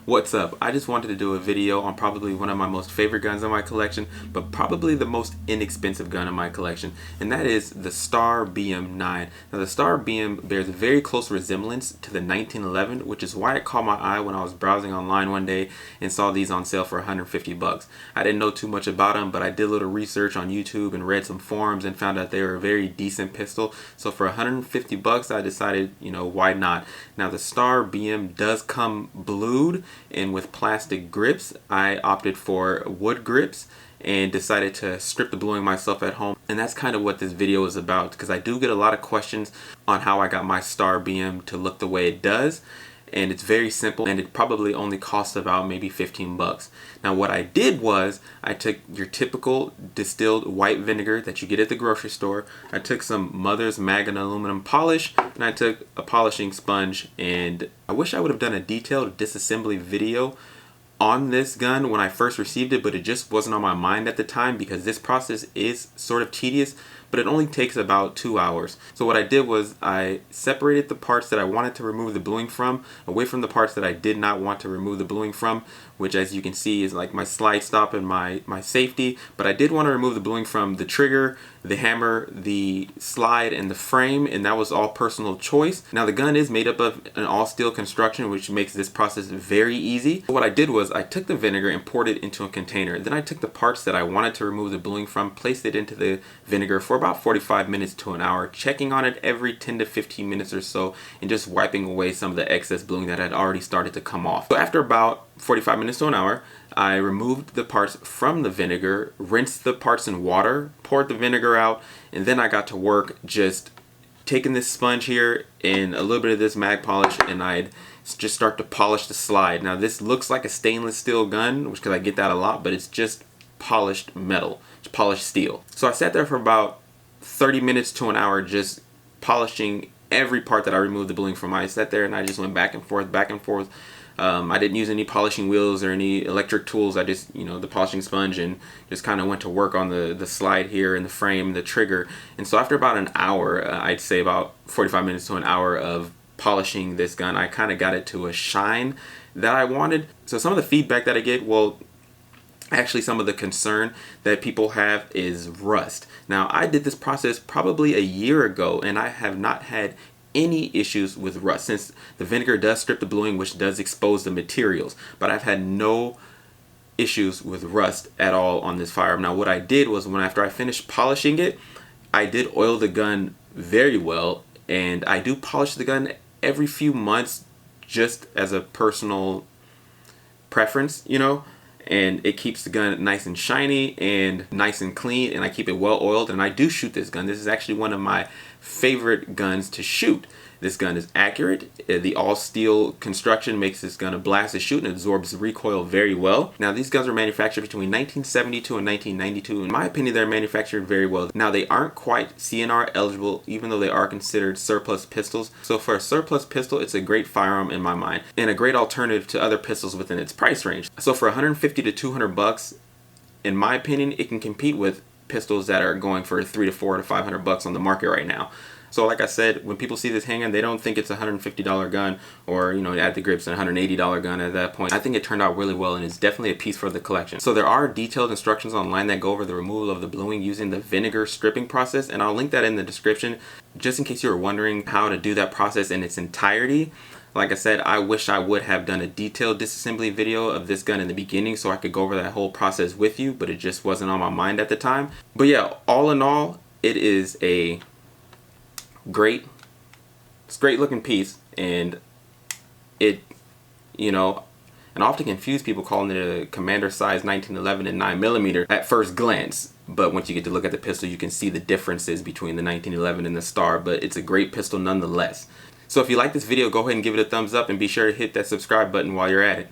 What's up? I just wanted to do a video on probably one of my most favorite guns in my collection, but probably the most inexpensive gun in my collection, and that is the Star BM9. Now the Star BM bears a very close resemblance to the 1911, which is why it caught my eye when I was browsing online one day and saw these on sale for 150 bucks. I didn't know too much about them, but I did a little research on YouTube and read some forums and found out they were a very decent pistol. So for 150 bucks, I decided, why not? Now the Star BM does come blued and with plastic grips. I opted for wood grips and decided to strip the bluing myself at home, and that's kind of what this video is about, because I do get a lot of questions on how I got my Star BM to look the way it does, and it's very simple, and it probably only costs about maybe 15 bucks. Now what I did was I took your typical distilled white vinegar that you get at the grocery store. I took some Mother's Magnet aluminum polish, and I took a polishing sponge, and I wish I would have done a detailed disassembly video on this gun when I first received it, but it just wasn't on my mind at the time because this process is sort of tedious, but it only takes about 2 hours. So what I did was I separated the parts that I wanted to remove the bluing from away from the parts that I did not want to remove the bluing from, which as you can see is like my slide stop and my safety, but I did want to remove the bluing from the trigger, the hammer, the slide, and the frame, and that was all personal choice. Now the gun is made up of an all steel construction, which makes this process very easy. So what I did was I took the vinegar and poured it into a container. Then I took the parts that I wanted to remove the bluing from, placed it into the vinegar for about 45 minutes to an hour, checking on it every 10 to 15 minutes or so, and just wiping away some of the excess bluing that had already started to come off. So after about 45 minutes to an hour, I removed the parts from the vinegar, rinsed the parts in water, poured the vinegar out, and then I got to work just taking this sponge here and a little bit of this mag polish, and I'd just start to polish the slide. Now this looks like a stainless steel gun, which because I get that a lot, but it's just polished metal, it's polished steel. So I sat there for about 30 minutes to an hour just polishing every part that I removed the bluing from. I sat there and I just went back and forth, back and forth. I didn't use any polishing wheels or any electric tools. I just, the polishing sponge, and just kind of went to work on the slide here and the frame, the trigger. And so after about an hour, I'd say about 45 minutes to an hour of polishing this gun, I kind of got it to a shine that I wanted. So some of the feedback that I get, well, actually some of the concern that people have is rust. Now I did this process probably a year ago, and I have not had any issues with rust, since the vinegar does strip the bluing, which does expose the materials, but I've had no issues with rust at all on this firearm. Now what I did was, after I finished polishing it, I did oil the gun very well, and I do polish the gun every few months just as a personal preference, and it keeps the gun nice and shiny and nice and clean, and I keep it well oiled. And I do shoot this gun. This is actually one of my favorite guns to shoot. This gun is accurate. The all steel construction makes this gun a blast to shoot and absorbs recoil very well. Now these guns were manufactured between 1972 and 1992. In my opinion, they're manufactured very well. Now they aren't quite CNR eligible, even though they are considered surplus pistols. So for a surplus pistol, it's a great firearm in my mind, and a great alternative to other pistols within its price range. So for 150 to 200 bucks, in my opinion, it can compete with pistols that are going for 300 to 400 to 500 bucks on the market right now. So like I said, when people see this hanging, they don't think it's a $150 gun, or add the grips, a $180 gun at that point. I think it turned out really well, and it's definitely a piece for the collection. So there are detailed instructions online that go over the removal of the bluing using the vinegar stripping process, and I'll link that in the description just in case you were wondering how to do that process in its entirety. Like I said, I wish I would have done a detailed disassembly video of this gun in the beginning so I could go over that whole process with you, but it just wasn't on my mind at the time. But yeah, all in all, it is a great looking piece, and it, and I often confuse people calling it a commander size 1911 and 9mm at first glance, but once you get to look at the pistol, you can see the differences between the 1911 and the Star, but it's a great pistol nonetheless. So if you like this video, go ahead and give it a thumbs up, and be sure to hit that subscribe button while you're at it.